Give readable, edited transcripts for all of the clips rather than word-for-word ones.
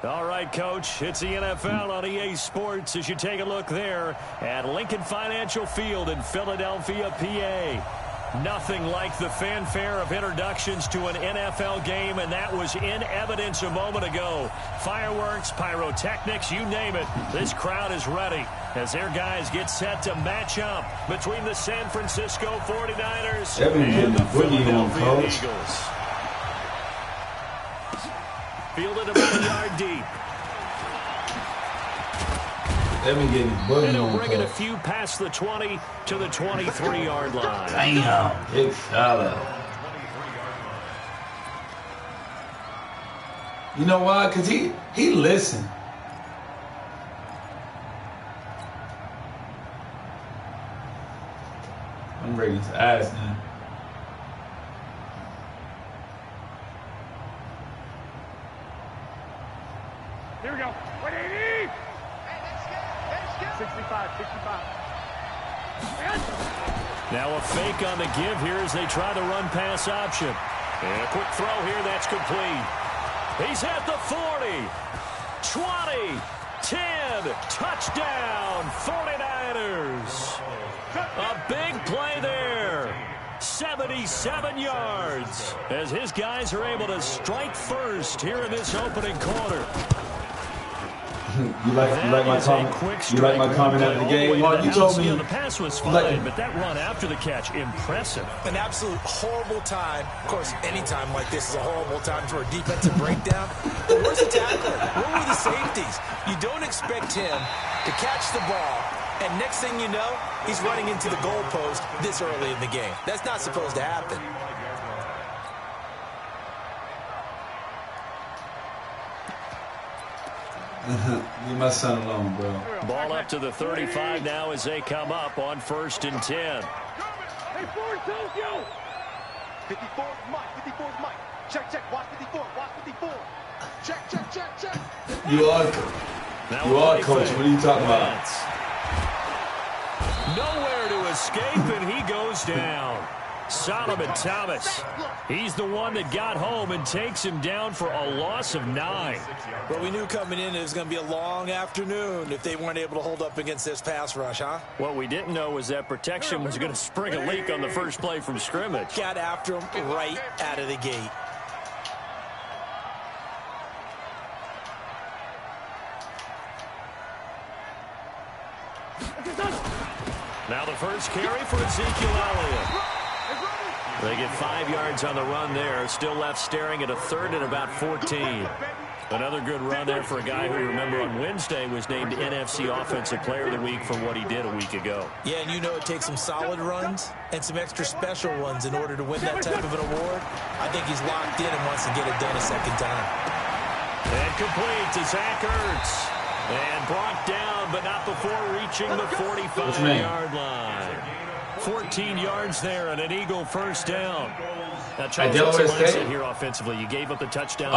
All right, Coach, it's the NFL on EA Sports as you take a look there at Lincoln Financial Field in Philadelphia, PA. Nothing like the fanfare of introductions to an NFL game, and that was in evidence a moment ago. Fireworks, pyrotechnics, you name it. This crowd is ready as their guys get set to match up between the San Francisco 49ers and the Philadelphia Eagles. Fielded about a yard deep. Let me get his and he'll bring it a few past the 20 to the 23-yard line. Damn, big fella. You know why? Because he listened. I'm ready to ask now. Here we go. 180. 65. Now a fake on the give here as they try the run-pass option. And a quick throw here, that's complete. He's at the 40, 20, 10, touchdown, 49ers. A big play there. 77 yards as his guys are able to strike first here in this opening quarter. You like my comment? You like my comment after the game? Mark, you told me the pass was fine, but that run after the catch, impressive. An absolute horrible time. Of course, any time like this is a horrible time for a defensive breakdown. But where's the tackler? Where were the safeties? You don't expect him to catch the ball, and next thing you know, he's running into the goalpost this early in the game. That's not supposed to happen. Leave my son alone, bro. Ball up to the 35 now as they come up on 1st and 10. Hey, forward, Tokyo. 54, Mike. 54, Mike. Check. Watch 54. Watch 54. Check. You are coach. What are you talking about? Nowhere to escape, and he goes down. Solomon Thomas. He's the one that got home and takes him down for a loss of 9. Well, we knew coming in it was going to be a long afternoon if they weren't able to hold up against this pass rush, huh? What we didn't know was that protection was going to spring a leak on the first play from scrimmage. Got after him right out of the gate. Now the first carry for Ezekiel Elliott. They get 5 yards on the run there. Still left staring at a 3rd and about 14. Another good run there for a guy who, remember, on Wednesday was named NFC Offensive Player of the Week for what he did a week ago. Yeah, and you know it takes some solid runs and some extra special ones in order to win that type of an award. I think he's locked in and wants to get it done a second time. And complete to Zach Ertz. And brought down, but not before reaching the 45-yard line. 14 yards there and an Eagle first down. Now, Charles, what's the mindset here offensively? You gave up the touchdown.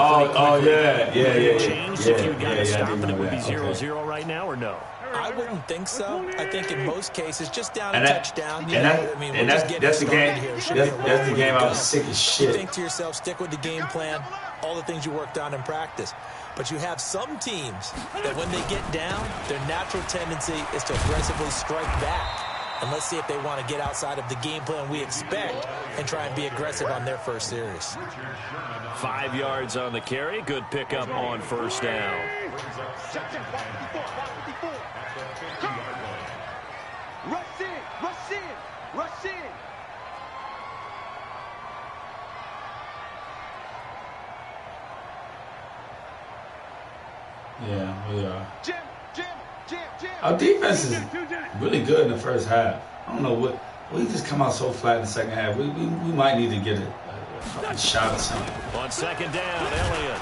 Yeah. Changed if you got to stop it, it would be 0-0 right now, or no? I wouldn't think so. I think in most cases, just down a touchdown. That's the game. That's the game. I was sick as shit. You think to yourself, stick with the game plan, all the things you worked on in practice. But you have some teams that when they get down, their natural tendency is to aggressively strike back. And let's see if they want to get outside of the game plan we expect and try and be aggressive on their first series. 5 yards on the carry. Good pickup on first down. Rush in. Yeah, we are. Our defense is really good in the first half. I don't know what. We just come out so flat in the second half. We might need to get a shot or something. On 2nd down, Elliott.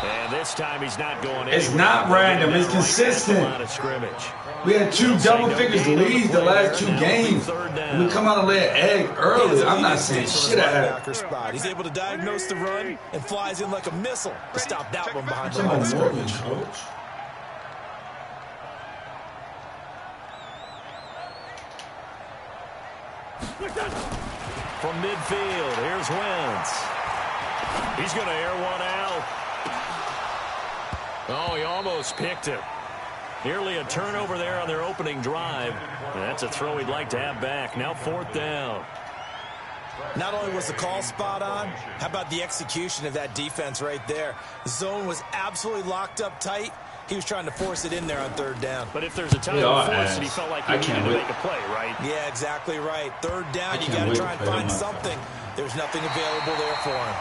And this time he's not going anywhere. It's not random. It's consistent. We had 2 double figures leads the last 2 games. We come out and lay an egg early. I'm not saying shit out of that. He's able to diagnose the run and flies in like a missile to stop that one behind the line of scrimmage. From midfield, here's Wentz. He's going to air one out. Oh, he almost picked it. Nearly a turnover there on their opening drive. And that's a throw he'd like to have back. Now 4th down. Not only was the call spot on, how about the execution of that defense right there? The zone was absolutely locked up tight. He was trying to force it in there on 3rd down. But if there's a time to force it, he felt like he needed to make a play, right? Yeah, exactly right. 3rd down, you got to try and find something. There's nothing available there for him.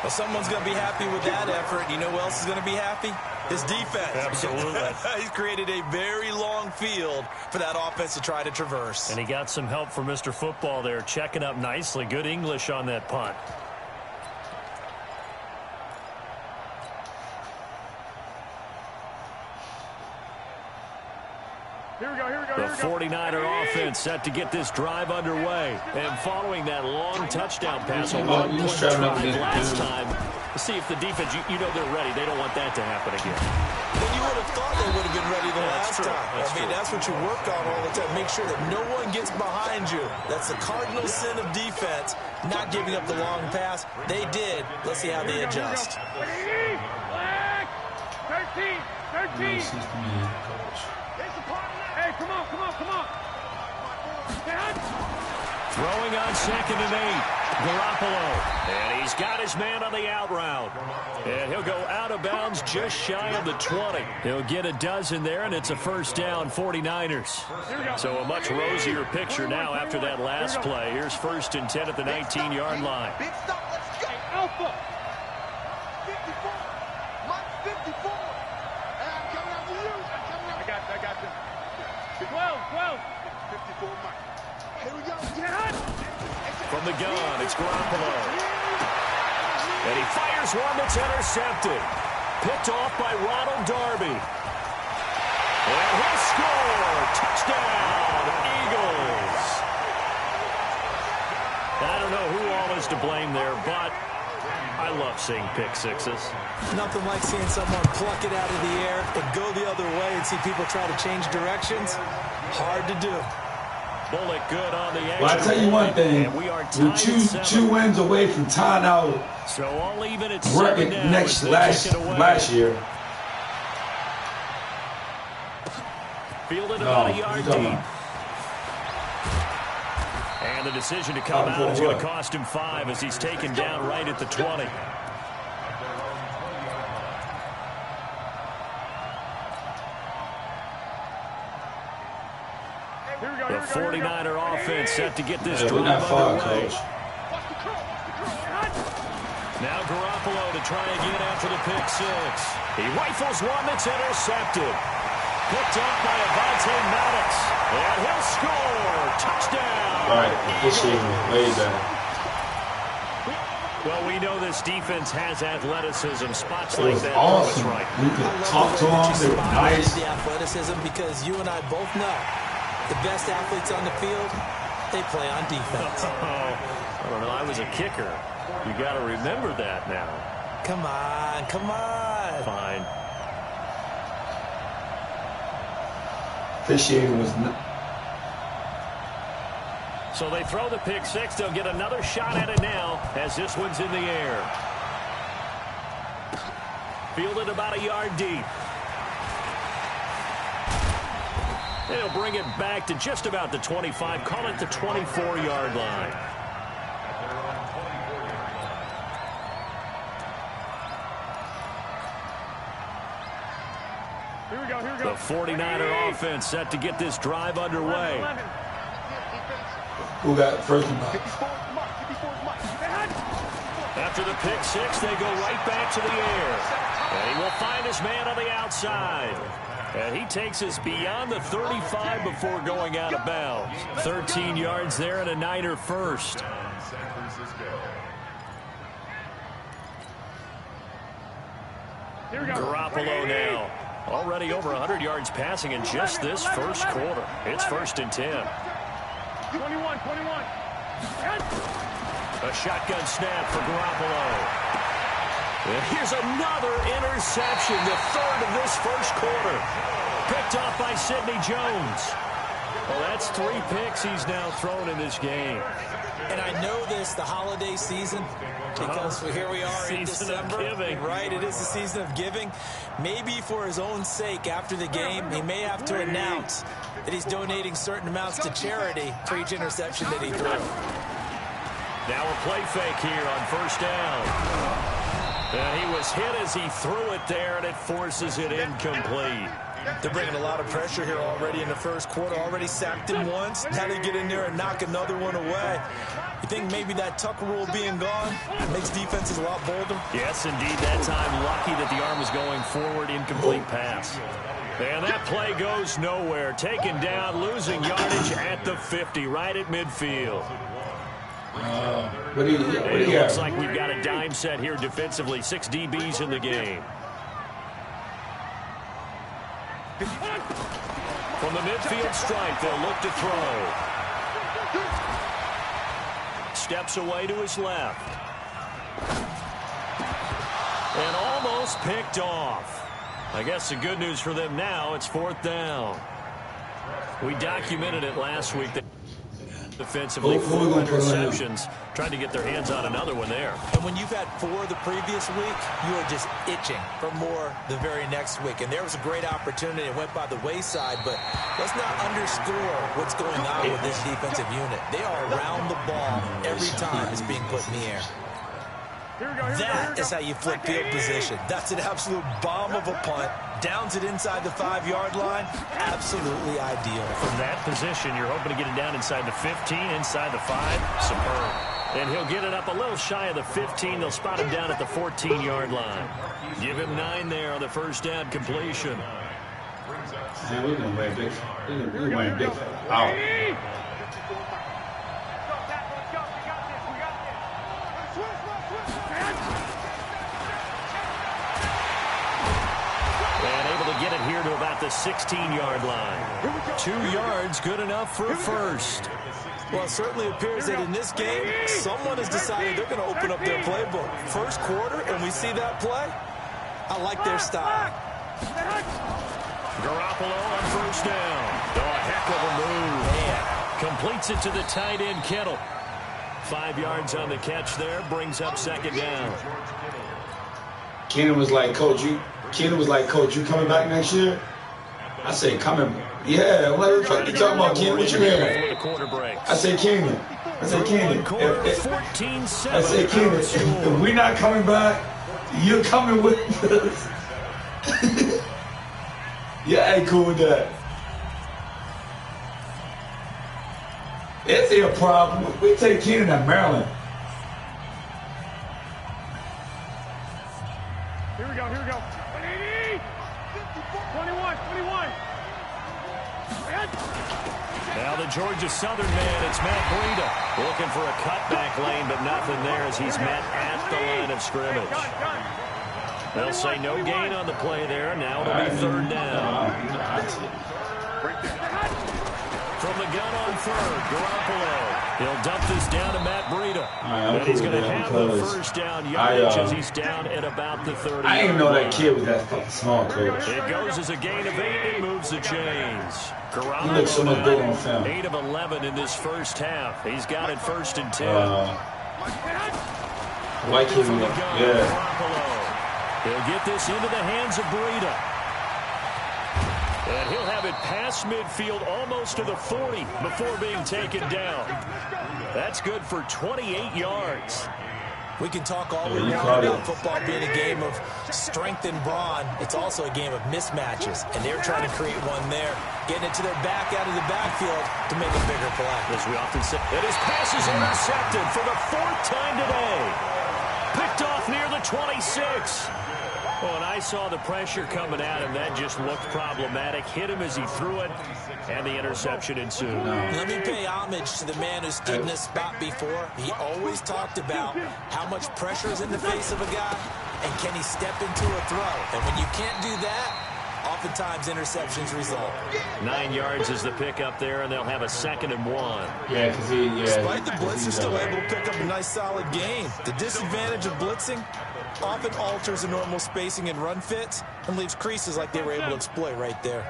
Well, someone's going to be happy with that effort. You know who else is going to be happy? His defense. Absolutely. He's created a very long field for that offense to try to traverse. And he got some help from Mr. Football there, checking up nicely. Good English on that punt. The 49er offense set to get this drive underway. And following that long touchdown pass on one drive last time, see if the defense, you know they're ready. They don't want that to happen again. Then you would have thought they would have been ready the last time. That's what you work on all the time. Make sure that no one gets behind you. That's the cardinal sin of defense, not giving up the long pass. They did. Let's see how they adjust. 13. Hey, come on. Throwing on 2nd and 8. Garoppolo. And he's got his man on the out route. And he'll go out of bounds just shy of the 20. He'll get a dozen there, and it's a 1st down, 49ers. So a much rosier picture now after that last play. Here's 1st and 10 at the 19-yard line. Big stop, let's go. Alpha. 54. Mike 54. I'm coming after you. I got you. 12. 54, Mike. Here we go. From the gun, it's Garoppolo. And he fires one that's intercepted. Picked off by Ronald Darby. And he'll score. Touchdown, Eagles. I don't know who all is to blame there, but I love seeing pick sixes. Nothing like seeing someone pluck it out of the air and go the other way and see people try to change directions. Hard to do. Bullet good on the extra. Well, I tell you one thing. We're two wins away from tying out so all even at record last year. Fielded about a yard deep. And the decision to come out is going to cost him 5 as he's taken down right at the 20. The 49er offense set to get this drive underway. Now Garoppolo to try again after the pick 6. He rifles one that's intercepted. Picked up by Avonte Maddox. And he'll score. Touchdown. All right, way back. Well, we know this defense has athleticism. Spots like that. Awesome. Right. We could talk to them. They were nice. The athleticism, because you and I both know the best athletes on the field, they play on defense. I don't know. I was a kicker. You got to remember that now. Come on. Fine. Officiating was not. So they throw the pick 6. They'll get another shot at it now as this one's in the air. Fielded about a yard deep. They'll bring it back to just about the 25. Call it the 24-yard line. Here we go. The 49er offense set to get this drive underway. Who got first and back? After the pick 6, they go right back to the air. And he will find his man on the outside. And he takes us beyond the 35 before going out of bounds. 13 yards there and a Niner first. Garoppolo now. Already over 100 yards passing in just this first quarter. It's 1st and 10. 21. A shotgun snap for Garoppolo. And here's another interception, the 3rd of this first quarter. Picked off by Sidney Jones. Well, that's 3 picks he's now thrown in this game. And I know this, the holiday season, because here we are in December, right? It is the season of giving. Maybe for his own sake, after the game, he may have to announce that he's donating certain amounts to charity for each interception that he threw. Now a play fake here on first down. And he was hit as he threw it there, and it forces it incomplete. They're bringing a lot of pressure here already in the first quarter. Already sacked him once. Now they get in there and knock another one away. You think maybe that Tucker rule being gone makes defenses a lot bolder? Yes, indeed. That time, lucky that the arm was going forward. Incomplete pass. And that play goes nowhere. Taken down, losing yardage at the 50, right at midfield. It looks like we've got a dime set here defensively. 6 DBs in the game. From the midfield stripe, they'll look to throw. Steps away to his left. And almost picked off. I guess the good news for them now, it's 4th down. We documented it last week. Defensively, 4 interceptions, trying to get their hands on another one there. And when you've had 4 the previous week, you are just itching for more the very next week. And there was a great opportunity. It went by the wayside, but let's not underscore what's going on with this defensive unit. They are around the ball every time it's being put in the air. That is how you flip field position. That's an absolute bomb of a punt. Downs it inside the 5-yard line. Absolutely ideal. From that position, you're hoping to get it down inside the 15, inside the 5. Superb. And he'll get it up a little shy of the 15. They'll spot him down at the 14-yard line. Give him 9 there on the first down completion. Man, we're going to win big. We're going big. Out. Get it here to about the 16-yard line. 2 yards, good enough for a first. Well, it certainly appears that in this game, someone has decided they're going to open up their playbook. First quarter, and we see that play. I like their style. Garoppolo on first down. Oh, a heck of a move. Man. Completes it to the tight end, Kittle. 5 yards on the catch there, brings up 2nd down. Keenan was like, Coach, you coming back next year? I said, coming. Yeah, what the fuck you talking about, Keenan? What you mean? I said, Keenan. I said, Keenan. If we're not coming back, you're coming with us. Yeah, I ain't cool with that. It's a problem. We take Keenan to Maryland. Here we go. 21. Now the Georgia Southern man, it's Matt Breida. Looking for a cutback lane, but nothing there as he's met at the line of scrimmage. They'll say no gain on the play there. Now it'll be 3rd down. From the gun on 3rd, Garoppolo. He'll dump this down to Matt Breida. And he's going to have the first down yardage as he's down at about the 30. I didn't even know that kid was that fucking small, Coach. It goes as a gain of 8 and moves the chains. He looks so much bigger on film. 8 of 11 in this first half. He's got it 1st and 10. White kid, yeah. He'll get this into the hands of Breida. And he'll have it past midfield almost to the 40 before being taken down. That's good for 28 yards. We can talk all we want about football being a game of strength and brawn. It's also a game of mismatches, and they're trying to create one there, getting it to their back out of the backfield to make a bigger play. As we often say, and his pass is intercepted for the 4th time today. Picked off near the 26. Oh, and I saw the pressure coming at him. That just looked problematic. Hit him as he threw it, and the interception ensued. Let me pay homage to the man who stood in this spot before. He always talked about how much pressure is in the face of a guy, and can he step into a throw. And when you can't do that, oftentimes interceptions result. 9 yards is the pickup there, and they'll have a 2nd and 1. Yeah, because despite the blitz, they're still able to pick up a nice, solid gain. The disadvantage of blitzing often alters the normal spacing and run fits and leaves creases like they were able to exploit right there.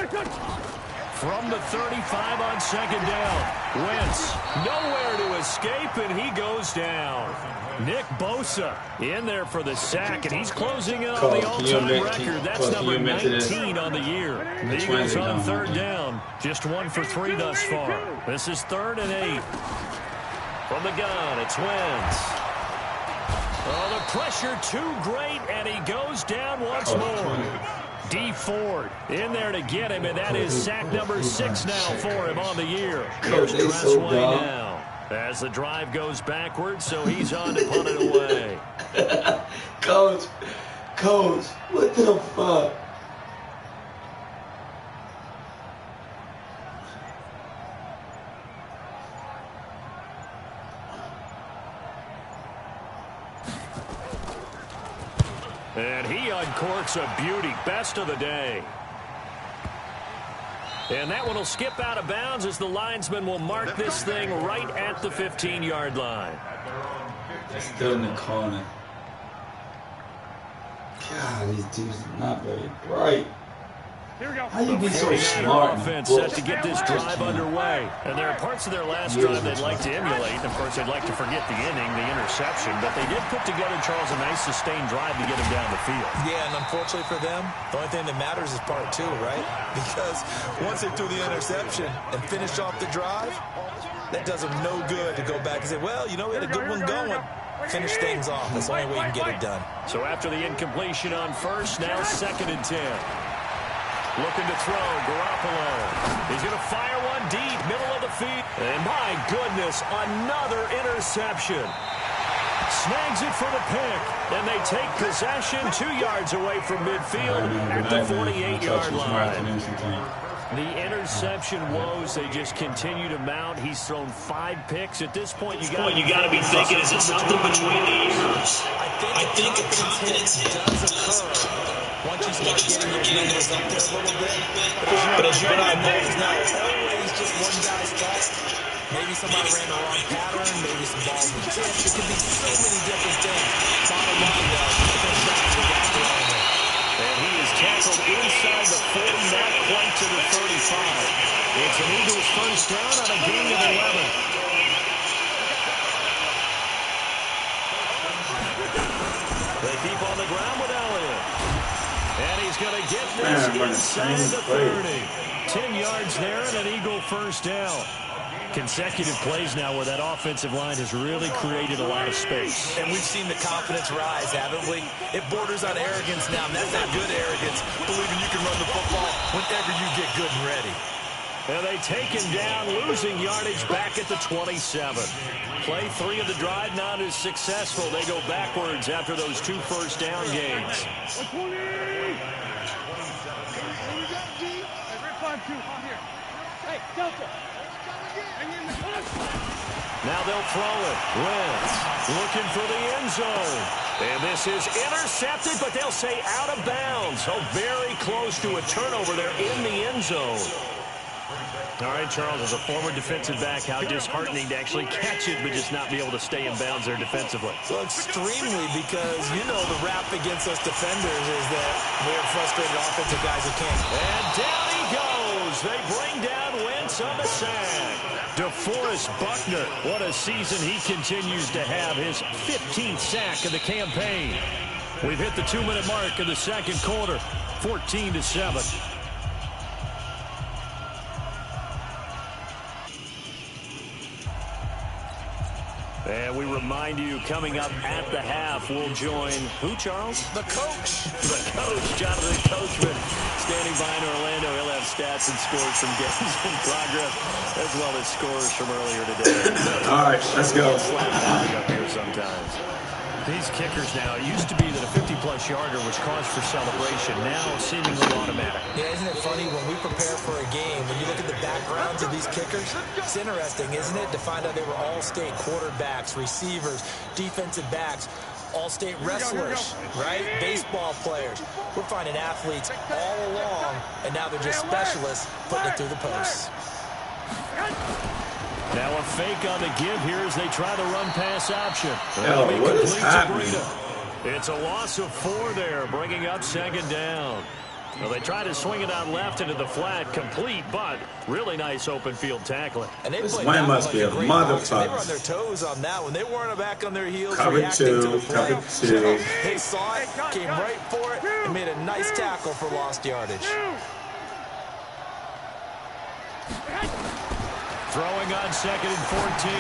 From the 35 on second down. Wentz nowhere to escape, and he goes down. Nick Bosa in there for the sack, and he's closing in on the all-time record. That's number 19 on the year. The Eagles on third down. Just 1 for 3 thus far. This is 3rd and 8. From the gun, it's Wentz. Oh, the pressure too great, and he goes down once more. D. Ford in there to get him, and that is sack number 6 now for him on the year. Here's Tressway now. As the drive goes backwards, so he's on to punt it away. Coach, what the fuck? And he uncorks a beauty. Best of the day. And that one will skip out of bounds as the linesman will mark this thing right at the 15-yard line. It's still in the corner. God, these dudes are not very bright. How you be so smart? Offense set to get this drive underway. And there are parts of their last drive they'd like to emulate. Of course, they'd like to forget the inning, the interception. But they did put together, Charles, a nice sustained drive to get him down the field. Yeah, and unfortunately for them, the only thing that matters is part 2, right? Because once they threw the interception and finished off the drive, that does them no good to go back and say, well, you know, we had a good one going. Finish things off. That's the only way you can get it done. So after the incompletion on first, now 2nd and 10. Looking to throw, Garoppolo. He's going to fire one deep, middle of the field. And my goodness, another interception. Snags it for the pick. And they take possession 2 yards away from midfield at the 48-yard line. The interception woes, they just continue to mount. He's thrown 5 picks. At this point, you got to be thinking, is it something between the ears? I think a confidence does occur once you start getting those numbers up there a little bit. But as you and I know, it's not always just one guy's fault. Maybe somebody ran the wrong pattern. Maybe some balls were tipped. It could be so many different things. Bottom line, though, the shots are got thrown in. And he is tackled inside the 40, not quite to the 35. It's an Eagles first down on a gain of 11. They keep on the ground with Elliott. And he's going to get this inside the 30. 10 yards there and an Eagle first down. Consecutive plays now where that offensive line has really created a lot of space. And we've seen the confidence rise, haven't we? It borders on arrogance now, and that's not good arrogance, believing you can run the football whenever you get good and ready. And they take him down, losing yardage back at the 27. Play 3 of the drive not as successful. They go backwards after those 2 first down gains. Hey, Delta. Now they'll throw it. Wentz looking for the end zone. And this is intercepted, but they'll say out of bounds. So very close to a turnover there in the end zone. All right, Charles, as a former defensive back, how disheartening to actually catch it, but just not be able to stay in bounds there defensively. So extremely, because you know the rap against us defenders is that we're frustrated offensive guys who can't. And down he goes. They bring down Wentz on the sack. DeForest Buckner, what a season he continues to have. His 15th sack of the campaign. We've hit the 2-minute mark of the second quarter, 14-7. And we remind you, coming up at the half, we'll join who, Charles? The coach. The coach, Jonathan Coachman, standing by in Orlando. He'll have stats and scores from games in progress, as well as scores from earlier today. All right, let's go. Slap up here sometimes. These kickers now, it used to be that a 50-plus yarder was cause for celebration. Now, seemingly automatic. Yeah, isn't it funny when we prepare for a game, when you look at the backgrounds of these kickers, it's interesting, isn't it, to find out they were all-state quarterbacks, receivers, defensive backs, all-state wrestlers, right? Baseball players. We're finding athletes all along, and now they're just specialists putting it through the posts. Now a fake on the give here as they try the run-pass option. What is happening? It's a loss of 4 there, bringing up second down. Well, they try to swing it out left into the flat, complete, but really nice open field tackling. And This man must be a motherfucker. They were on their toes on that one. They weren't back on their heels. Cover two. They saw it, came right for it, and made a nice tackle for lost yardage. Throwing on 2nd and 14.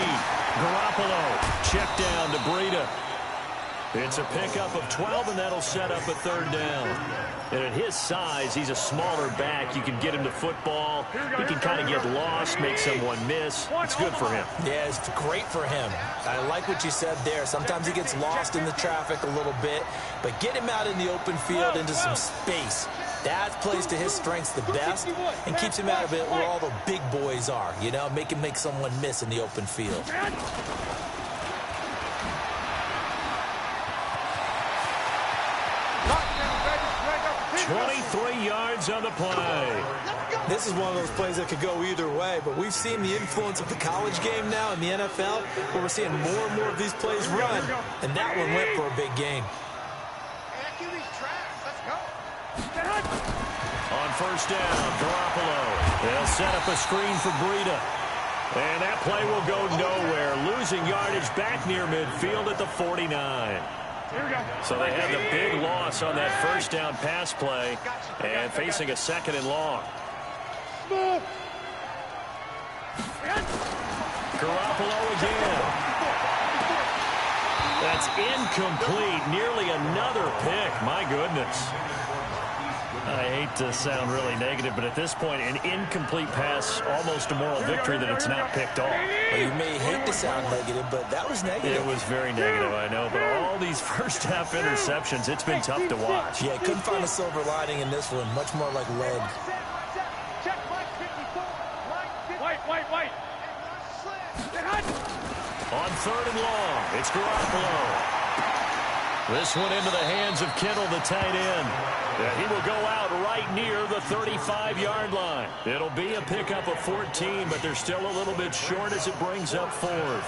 Garoppolo, check down to Breida. It's a pickup of 12, and that'll set up a 3rd down. And at his size, he's a smaller back. You can get him to football. He can kind of get lost, make someone miss. It's good for him. Yeah, it's great for him. I like what you said there. Sometimes he gets lost in the traffic a little bit, but get him out in the open field into some space. That plays to his strengths the best and keeps him out of it where all the big boys are. You know, make him make someone miss in the open field. 23 yards on the play. This is one of those plays that could go either way, but we've seen the influence of the college game now in the NFL, where we're seeing more and more of these plays run, and that one went for a big gain. On 1st down, Garoppolo. They'll set up a screen for Breida. And that play will go nowhere, losing yardage back near midfield at the 49. So they had the big loss on that 1st down pass play and facing a 2nd and long. Garoppolo again. That's incomplete. Nearly another pick. My goodness. I hate to sound really negative, but at this point, an incomplete pass, almost a moral victory that it's not picked off. Well, you may hate to sound negative, but that was negative. It was very negative, I know. But all these first-half interceptions, it's been tough to watch. Yeah, couldn't find a silver lining in this one. Much more like lead. White. On 3rd and long, it's Garoppolo. This one into the hands of Kittle, the tight end. And he will go out right near the 35-yard line. It'll be a pickup of 14, but they're still a little bit short as it brings up 4th.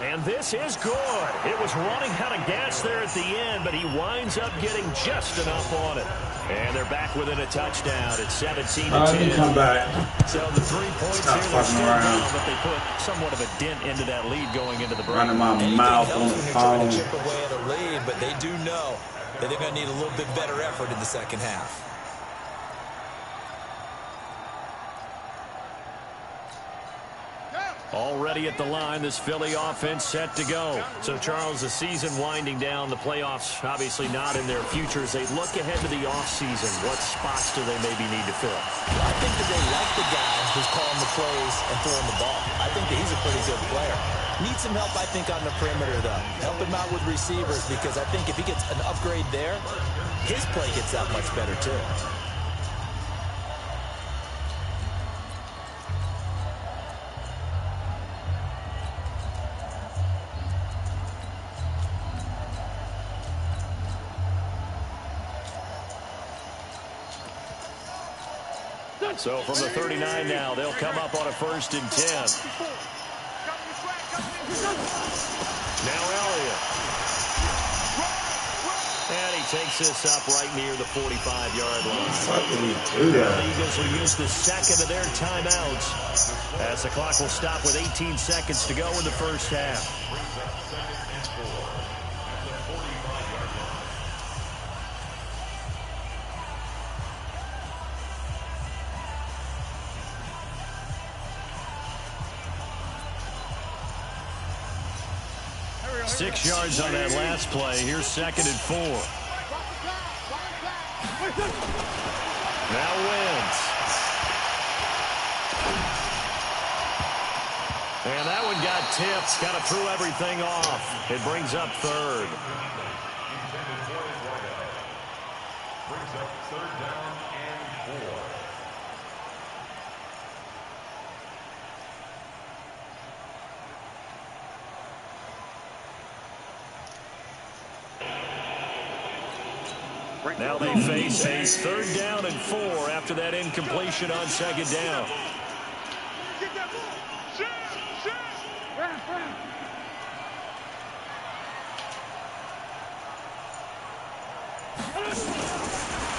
And this is good. It was running out of gas there at the end, but he winds up getting just enough on it. And they're back within a touchdown. It's 17-10. Come back. So the 3 points here, they're still down, but they put somewhat of a dent into that lead going into the break. Running my mouth on the phone. Chip away at a lead, but they do know that they're going to need a little bit better effort in the 2nd half. Already at the line, this Philly offense set to go. So, Charles, the season winding down, the playoffs obviously not in their future. As they look ahead to the offseason, what spots do they maybe need to fill? I think that they like the guy who's calling the plays and throwing the ball. I think that he's a pretty good player. Needs some help, I think, on the perimeter, though. Help him out with receivers, because I think if he gets an upgrade there, his play gets that much better, too. 39. So from the 39 now, they'll come up on a 1st and 10. Now Elliott. And he takes this up right near the 45-yard line. The Eagles will use the 2nd of their timeouts as the clock will stop with 18 seconds to go in the 1st half. Six yards on that last play. Here's 2nd and 4. Now Wentz. And that one got tipped. Kind of threw everything off. It brings up 3rd. Brings up 3rd down and 4. Now they face a 3rd down and 4 after that incompletion on 2nd down.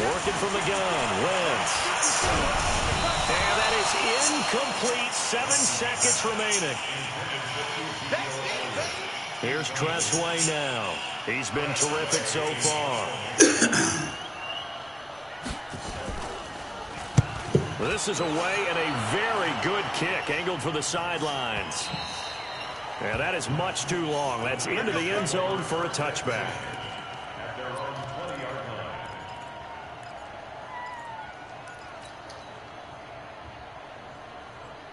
Working from the gun. Wentz. And that is incomplete. 7 seconds remaining. Here's Tressway now. He's been terrific so far. This is away and a very good kick angled for the sidelines. And that is much too long. That's into the end zone for a touchback.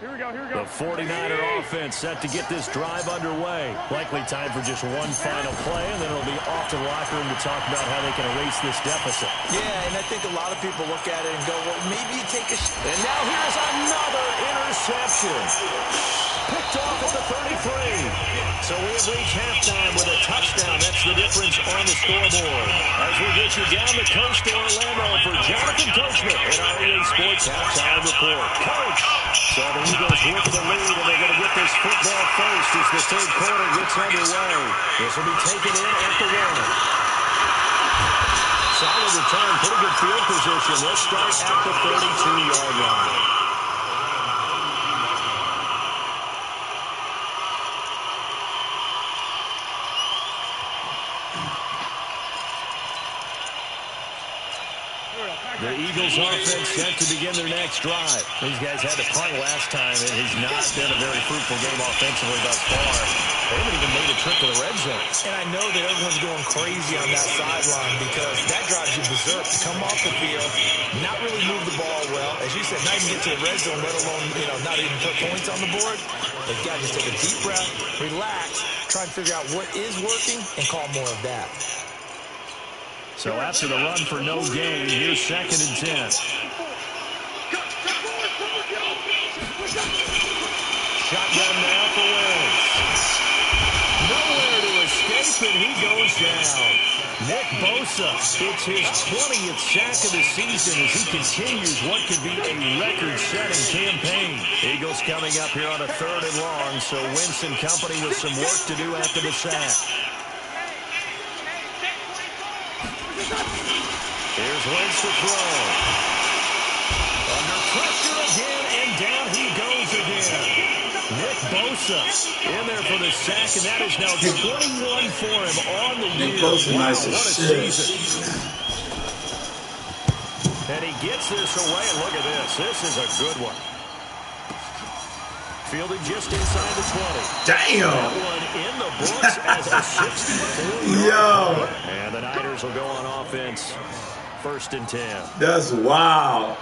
Here we go, here we go. The 49er offense set to get this drive underway. Likely time for just one final play, and then it'll be off to the locker room to talk about how they can erase this deficit. Yeah, and I think a lot of people look at it and go, well, maybe you take a... And now here's another interception. Picked off at the 33. So we have reached halftime with a touchdown. That's the difference on the scoreboard. As we get you down the coast to Orlando for Jonathan Coachman in our EA Sports Halftime Report. Coach! So the Eagles with the lead, and they're going to get this football first as the third quarter gets underway. This will be taken in at the 1. Solid return, pretty good field position. Let's start at the 32-yard line. The Eagles offense set to begin their next drive. These guys had to punt last time. It has not been a very fruitful game offensively thus far. They haven't even made a trip to the red zone. And I know that everyone's going crazy on that sideline because that drives you berserk to come off the field, not really move the ball well. As you said, not even get to the red zone, let alone, not even put points on the board. They've got to just take a deep breath, relax, try and figure out what is working, and call more of that. So after the run for no gain, here's 2nd and 10. Shotgun now for Wentz. Nowhere to escape, and he goes down. Nick Bosa, it's his 20th sack of the season as he continues what could be a record-setting campaign. Eagles coming up here on a 3rd and long, so Wentz and company with some work to do after the sack. Here's Wentz to throw. Under pressure again, and down he goes again. Nick Bosa in there for the sack, and that is now 21 for him on the year. Nick Bosa, wow, nice what a season. And he gets this away, and look at this. This is a good one. Fielded just inside the 20. Damn! That one in the books as a 64-yard. Yo! And the Niners will go on offense. 1st and 10. That's wild.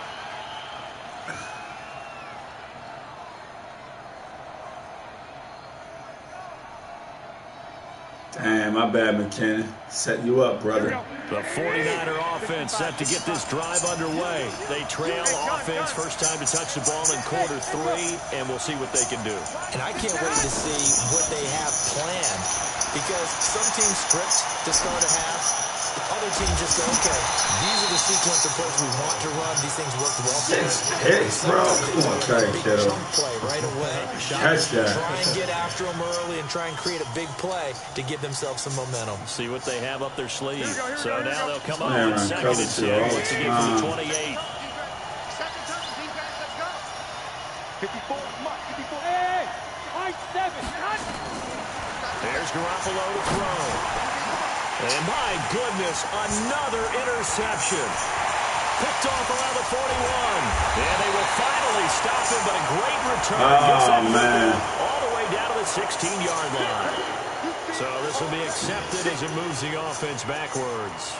Damn, my bad, McKinnon. Setting you up, brother. The 49er offense set to get this drive underway. They trail offense, first time to touch the ball in quarter 3, and we'll see what they can do. And I can't wait to see what they have planned because some teams script to start a half. Other teams just go, okay, these are the sequence of plays we want to run. These things worked well for us. Hits, bro. Come on, Craig, kiddo. Play right away. Catch that. Try and get after them early and try and create a big play to give themselves some momentum. See what they have up their sleeve. So now they'll come up Man, with 2nd and 10. Once again from the 28. Second time, defense, let's go. 54, Mark, 54. Hey, high 7. There's Garoppolo to throw. And my goodness, another interception. Picked off around the 41. And they will finally stop him, but a great return. Oh, man. All the way down to the 16-yard line. So this will be accepted as it moves the offense backwards.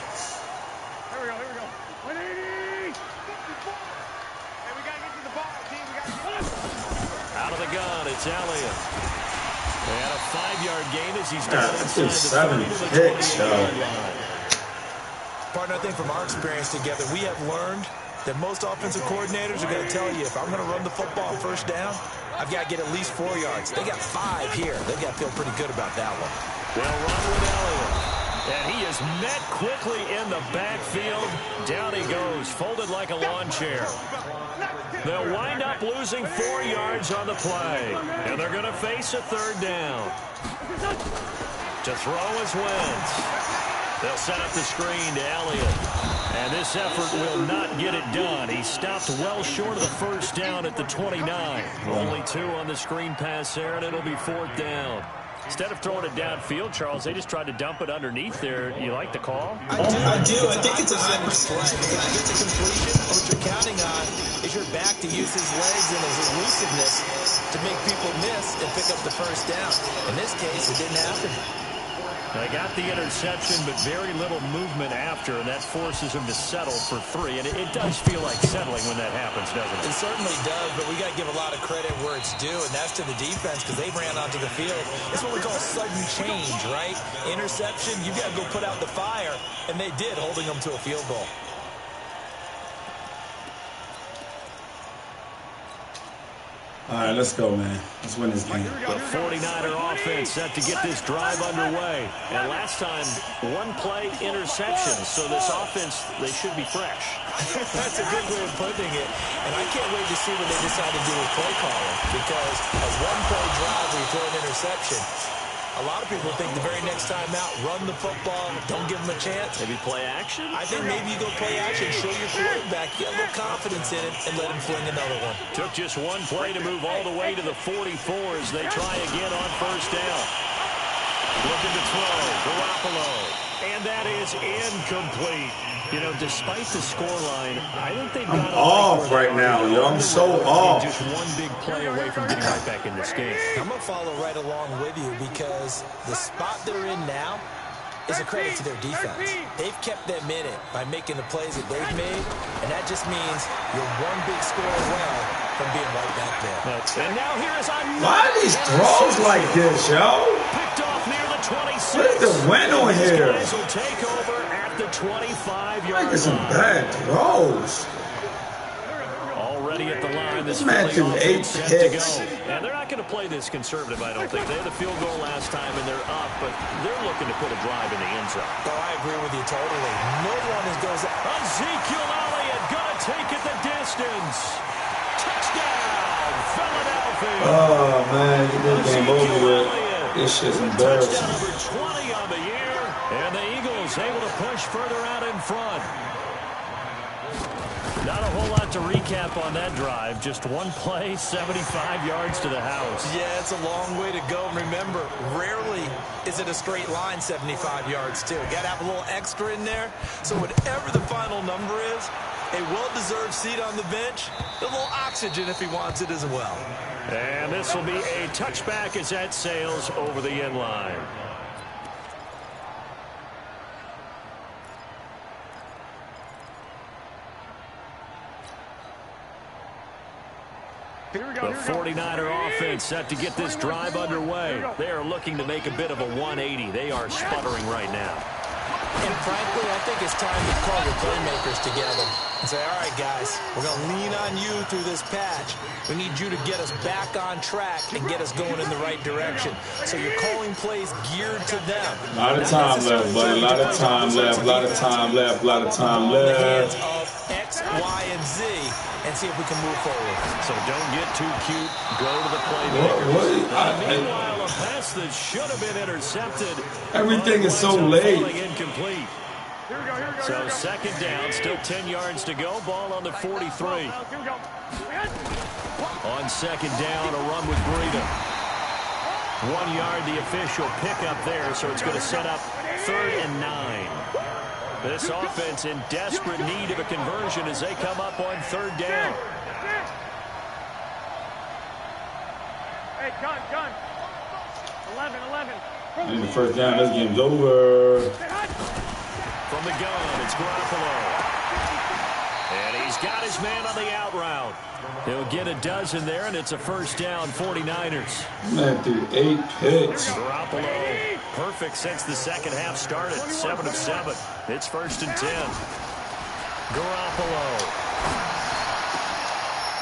Here we go, here we go. 180. 54. Hey, we got to get to the ball, team. We got to get Out of the gun, it's Elliott. And a 5-yard gain as he's down inside the 7 hits, Partner, I think from our experience together, we have learned that most offensive coordinators are going to tell you, if I'm going to run the football first down, I've got to get at least 4 yards. They got 5 here. They've got to feel pretty good about that one. They'll run with Elliott. And he is met quickly in the backfield. Down he goes, folded like a lawn chair. They'll wind up losing 4 yards on the play. And they're going to face a 3rd down. To throw is Wentz. They'll set up the screen to Elliott. And this effort will not get it done. He stopped well short of the first down at the 29. Only 2 on the screen pass there, and it'll be 4th down. Instead of throwing it downfield, Charles, they just tried to dump it underneath there. You like the call? I do. I think it's a nice play. If it gets a completion, what you're counting on is your back to use his legs and his elusiveness to make people miss and pick up the first down. In this case, it didn't happen. They got the interception, but very little movement after, and that forces them to settle for 3. And it does feel like settling when that happens, doesn't it? It certainly does, but we got to give a lot of credit where it's due, and that's to the defense because they ran onto the field. It's what we call sudden change, right? Interception, you got to go put out the fire, and they did, holding them to a field goal. All right, let's go, man. Let's win this game. The 49er offense set to get this drive underway. And last time, 1-play interception. So this offense, they should be fresh. That's a good way of putting it. And I can't wait to see what they decide to do with play calling. Because a 1-play drive where you throw an interception, a lot of people think the very next time out, run the football, don't give them a chance. Maybe play action? I think maybe you go play action, show your quarterback, get a little confidence in it, and let him fling another one. Took just 1 play to move all the way to the 44 as they try again on first down. Looking to throw, Garoppolo. And that is incomplete. You know, despite the scoreline, I think they've got off right now, yo. I'm so off. Just 1 big play away from getting right back in this game. I'm going to follow right along with you because the spot they're in now is a credit to their defense. They've kept them in it by making the plays that they've made, and that just means you're 1 big score away from being right back there. And now here is on. Why are these throws like this, yo? Picked off near the 26. What is the win on here? These guys will take over at the 25-yard line. Some bad throws. Already at the line, this man threw 8 picks. And they're not going to play this conservative, I don't think. They had the field goal last time, and they're up, but they're looking to put a drive in the end zone. Oh, I agree with you totally. No one goes up. Ezekiel Elliott going to take it the distance. Touchdown, Philadelphia. Oh, man, this game over with. This shit's embarrassing. Touchdown number 20 on the year, and the Eagles able to push further out in front. Not a whole lot to recap on that drive. Just 1 play, 75 yards to the house. Yeah, it's a long way to go. Remember, rarely is it a straight line 75 yards, too. Got to have a little extra in there. So whatever the final number is, a well-deserved seat on the bench, a little oxygen if he wants it as well. And this will be a touchback as that sails over the end line. The 49er offense set to get this drive underway. They are looking to make a bit of a 180. They are sputtering right now. And frankly, I think it's time to call the playmakers together and say, all right, guys, we're going to lean on you through this patch. We need you to get us back on track and get us going in the right direction. So you're calling plays geared to them. A lot of time left, buddy. A lot of time left. A lot of time left. A lot of time left. The hands of X, Y, and Z and see if we can move forward. So don't get too cute. Go to the playmakers. Meanwhile, a pass that should have been intercepted. Everything is so late. Incomplete. So second down, still 10 yards to go. Ball on the 43. On second down, a run with Breida. 1 yard, the official pickup there, so it's going to set up 3rd and 9. This offense in desperate need of a conversion as they come up on 3rd down. Hey, gun. 11. In the first down, this game's over. From the gun, it's Garoppolo. And he's got his man on the out route. He'll get a dozen there, and it's a first down, 49ers. Man threw 8 picks. Garoppolo, perfect since the second half started, 7 of 7. It's 1st and 10. Garoppolo.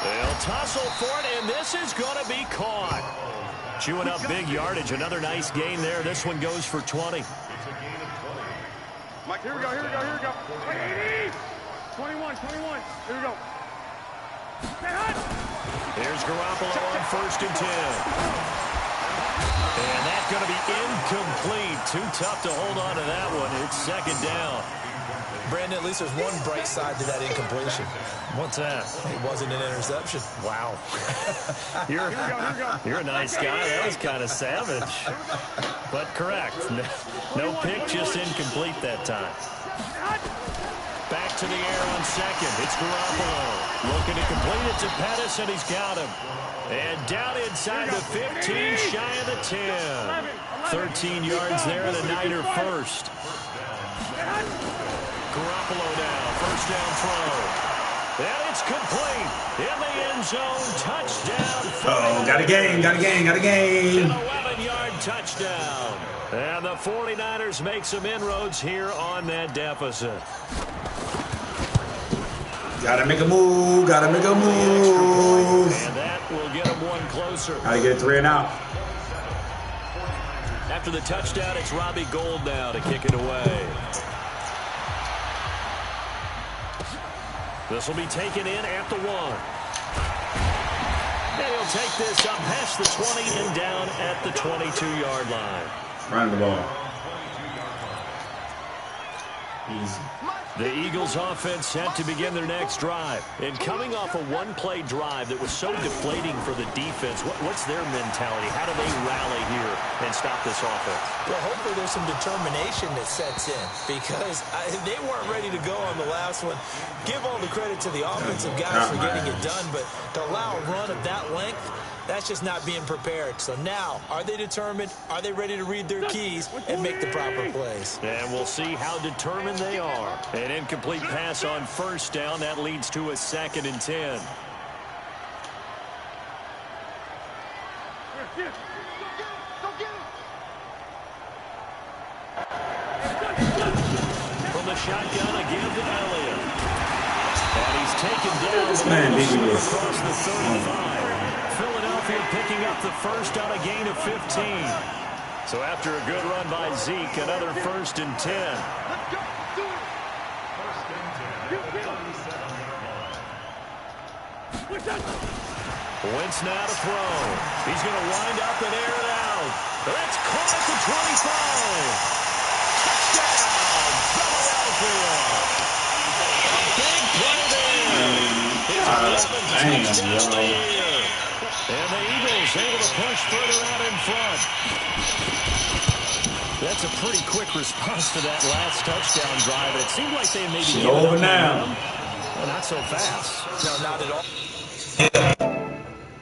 They'll tussle for it, and this is going to be caught. Chewing up big yardage. Another nice gain there. This one goes for 20. Mike, here we go. 21. Here we go. Here's Garoppolo on 1st and 10. And that's going to be incomplete. Too tough to hold on to that one. It's second down. Brandon, at least there's one bright side to that incompletion. What's that? It wasn't an interception. Wow. You're a nice guy. That was kind of savage. But correct. No pick, just incomplete that time. Back to the air on second. It's Garoppolo. Looking to complete it to Pettis, and he's got him. And down inside the 15, shy of the 10. 13 yards there, and a Niner first. Garoppolo now, first down throw. And it's complete. In the end zone, touchdown. Uh-oh, got a game. An 11-yard touchdown. And the 49ers make some inroads here on that deficit. Gotta make a move. And that will get them one closer. Gotta get 3 and out. After the touchdown, it's Robbie Gould now to kick it away. This will be taken in at the 1. And he'll take this up past the 20 and down at the 22-yard line. Run the ball. Easy. The Eagles offense set to begin their next drive. And coming off a one-play drive that was so deflating for the defense, what's their mentality? How do they rally here and stop this offense? Well, hopefully there's some determination that sets in because they weren't ready to go on the last one. Give all the credit to the offensive guys for getting it done, but to allow a run of that length, that's just not being prepared. So now, are they determined? Are they ready to read their keys and make the proper plays? And we'll see how determined they are. An incomplete pass on first down. That leads to a 2nd and 10. From the shotgun again to Elliott. And he's taken down. This man across the 35. Philadelphia picking up the first on a gain of 15. So after a good run by Zeke, another 1st and 10. Wentz now to throw. He's going to wind up and air it out. That's caught at the 25. Touchdown, Philadelphia. A big play there. It's 11 touchdowns to year. And the Eagles able to push further out in front. That's a pretty quick response to that last touchdown drive. It seemed like they maybe over now. Well, not so fast. No, not at all.